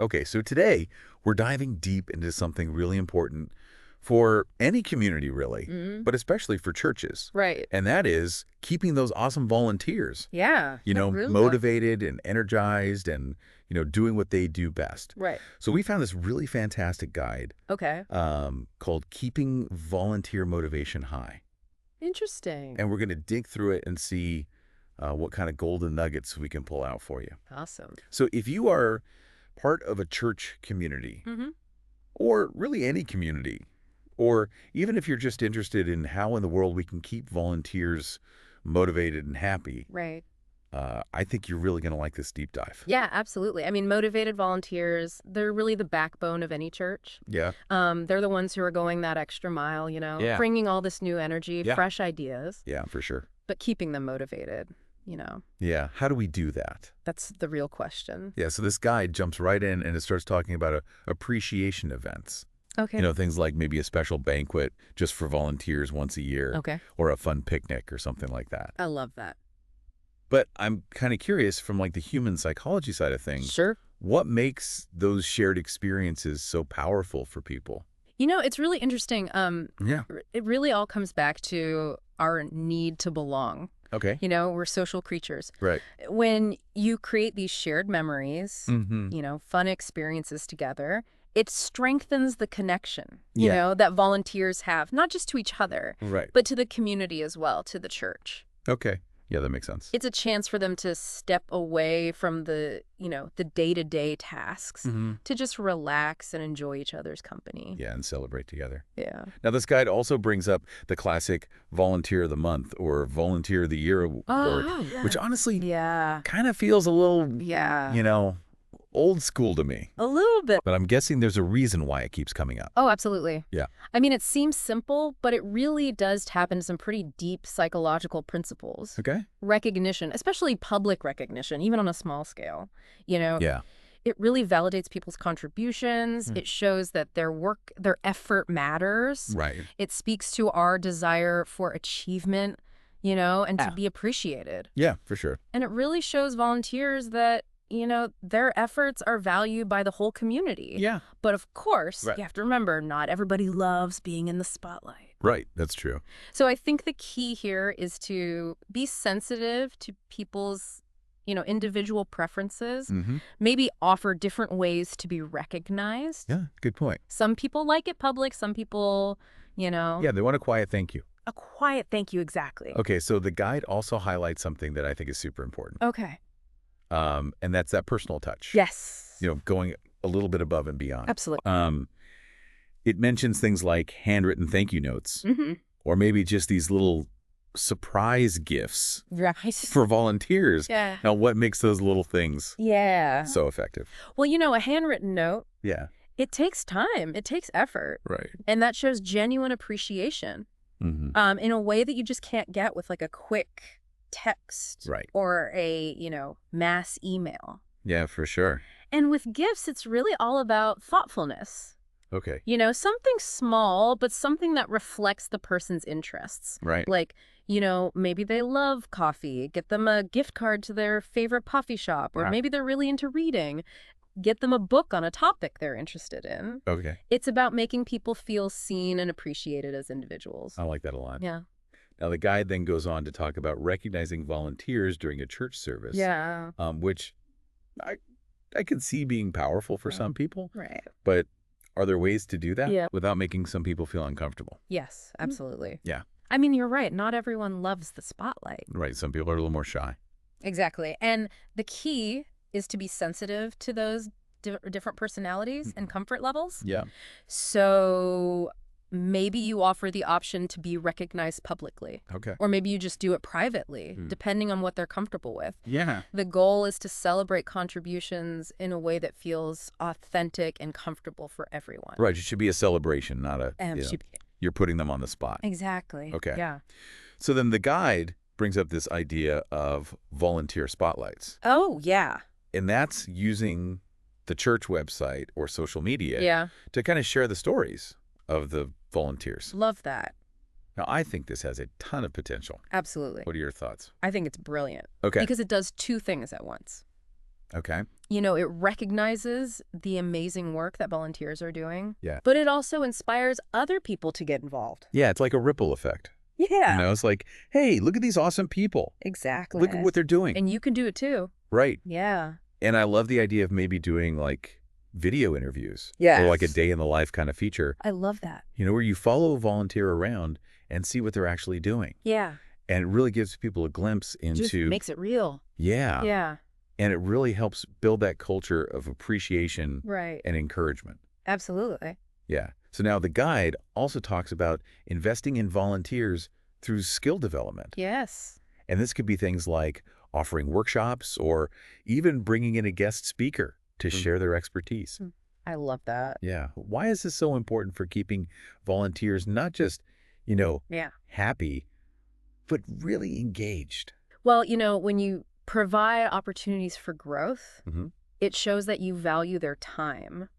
Okay, so today we're diving deep into something really important for any community, really, Mm, but especially for churches. right. And that is keeping those awesome volunteers, Yeah. Really does. motivated and energized and, doing what they do best. Right. So we found this really fantastic guide Okay. called Keeping Volunteer Motivation High. Interesting. And we're going to dig through it and see what kind of golden nuggets we can pull out for you. Awesome. So if you are part of a church community, Mm-hmm. or really any community, or even if you're just interested in how in the world we can keep volunteers motivated and happy, Right. I think you're really going to like this deep dive. Yeah, absolutely. I mean, motivated volunteers, they're really the backbone of any church. Yeah. They're the ones who are going that extra mile, Yeah. bringing all this new energy, Yeah. fresh ideas, Yeah, for sure. but keeping them motivated. Yeah. How do we do that? That's the real question. Yeah, so this guide jumps right in and it starts talking about appreciation events. Okay. Things like maybe a special banquet just for volunteers once a year, Okay. or a fun picnic or something like that. I love that. But I'm kind of curious from like the human psychology side of things, Sure. what makes those shared experiences so powerful for people? It's really interesting. Yeah. It really all comes back to our need to belong. Okay. We're social creatures. Right. When you create these shared memories, Mm-hmm. fun experiences together, it strengthens the connection, Yeah. that volunteers have, not just to each other, Right. but to the community as well, to the church. Okay. Yeah, that makes sense. It's a chance for them to step away from the day-to-day tasks Mm-hmm. to just relax and enjoy each other's company. Yeah, and celebrate together. Yeah. Now, this guide also brings up the classic Volunteer of the Month or Volunteer of the Year award, which honestly Yeah. kind of feels a little, Yeah. old school to me. A little bit. But I'm guessing there's a reason why it keeps coming up. Oh, absolutely. Yeah. I mean, it seems simple, but it really does tap into some pretty deep psychological principles. Okay. Recognition, especially public recognition, even on a small scale. Yeah. It really validates people's contributions. It shows that their work, their effort matters. Right. It speaks to our desire for achievement, and to be appreciated. Yeah, for sure. And it really shows volunteers that, their efforts are valued by the whole community. Yeah. But of course, Right. you have to remember, not everybody loves being in the spotlight. Right. That's true. So I think the key here is to be sensitive to people's, individual preferences, Mm-hmm. maybe offer different ways to be recognized. Yeah, good point. Some people like it public, some people, Yeah, they want a quiet thank you. a quiet thank you, exactly. Okay, so the guide also highlights something that I think is super important. Okay. And that's that personal touch. Yes. Going a little bit above and beyond. Absolutely. It mentions things like handwritten thank you notes, Mm-hmm. or maybe just these little surprise gifts Right. for volunteers. Yeah. Now, what makes those little things Yeah. so effective? Well, a handwritten note, Yeah, it takes time. It takes effort. right. And that shows genuine appreciation Mm-hmm. in a way that you just can't get with like a quick text Right. or a, mass email. Yeah, for sure. And with gifts, it's really all about thoughtfulness. Okay, Something small, but something that reflects the person's interests. right. Like, maybe they love coffee. Get them a gift card to their favorite coffee shop. Or Ah. maybe they're really into reading. Get them a book on a topic they're interested in. Okay, It's about making people feel seen and appreciated as individuals. I like that a lot. Yeah. Now, the guide then goes on to talk about recognizing volunteers during a church service. Yeah. Which I can see being powerful for Yeah. some people, Right. but are there ways to do that Yeah. without making some people feel uncomfortable? Yes, absolutely. Yeah. I mean, you're right. Not everyone loves the spotlight. Right. Some people are a little more shy. Exactly. And the key is to be sensitive to those different personalities and comfort levels. Yeah. So maybe you offer the option to be recognized publicly, Okay. or maybe you just do it privately, Hmm. depending on what they're comfortable with. Yeah. The goal is to celebrate contributions in a way that feels authentic and comfortable for everyone. Right. It should be a celebration, not a, Should be- you're putting them on the spot. Exactly. Okay. Yeah. So then the guide brings up this idea of volunteer spotlights. Oh, yeah. And that's using the church website or social media Yeah. to kind of share the stories of the volunteers. Love that. Now, I think this has a ton of potential. Absolutely. What are your thoughts? I think it's brilliant. Okay. Because it does two things at once. Okay. It recognizes the amazing work that volunteers are doing, Yeah. but it also inspires other people to get involved. Yeah, it's like a ripple effect. Yeah, It's like, hey, look at these awesome people. exactly. Look at what they're doing. And you can do it too. Right. Yeah. And I love the idea of maybe doing like video interviews or like a Yes. day in the life kind of feature, I love that. where you follow a volunteer around and see what they're actually doing. Yeah. And it really gives people a glimpse Just into, makes it real. yeah. Yeah. And it really helps build that culture of appreciation Right. and encouragement. Absolutely. Yeah. So now the guide also talks about investing in volunteers through skill development. Yes. And this could be things like offering workshops or even bringing in a guest speaker to share their expertise. I love that. Yeah. Why is this so important for keeping volunteers not just, Yeah. happy, but really engaged? Well, when you provide opportunities for growth, Mm-hmm. it shows that you value their time.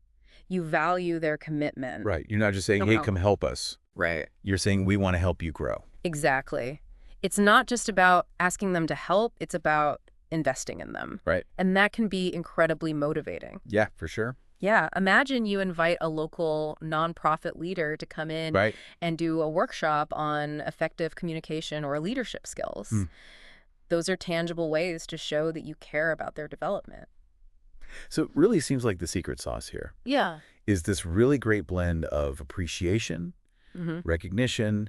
You value their commitment. Right. You're not just saying, No, hey, no. come help us. Right. You're saying we want to help you grow. Exactly. It's not just about asking them to help, it's about investing in them. Right. And that can be incredibly motivating. Yeah, for sure. Yeah, imagine you invite a local nonprofit leader to come in Right. and do a workshop on effective communication or leadership skills. Those are tangible ways to show that you care about their development. So it really seems like the secret sauce here Yeah. is this really great blend of appreciation, recognition,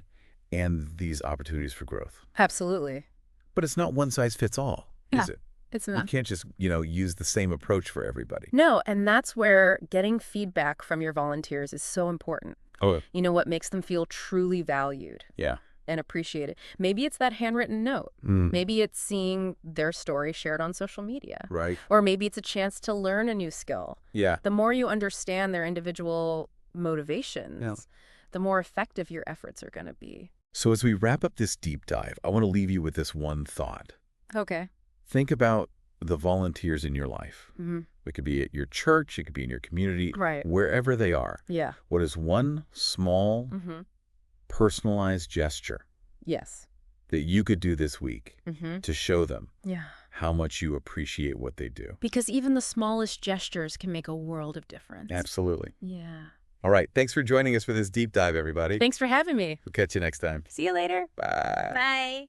and these opportunities for growth. Absolutely. But it's not one size fits all, is it? It's You not. can't just, use the same approach for everybody. No, and that's where getting feedback from your volunteers is so important. Oh, What makes them feel truly valued yeah. and appreciated. Maybe it's that handwritten note. Maybe it's seeing their story shared on social media. Right. Or maybe it's a chance to learn a new skill. Yeah. The more you understand their individual motivations, the more effective your efforts are going to be. So as we wrap up this deep dive, I want to leave you with this one thought. Okay. Think about the volunteers in your life. Mm-hmm. It could be at your church, it could be in your community, Right. wherever they are. Yeah. What is one small, Mm-hmm. personalized gesture Yes. that you could do this week Mm-hmm. to show them Yeah. how much you appreciate what they do? Because even the smallest gestures can make a world of difference. Absolutely. Yeah. All right. Thanks for joining us for this deep dive, everybody. Thanks for having me. We'll catch you next time. See you later. Bye. Bye.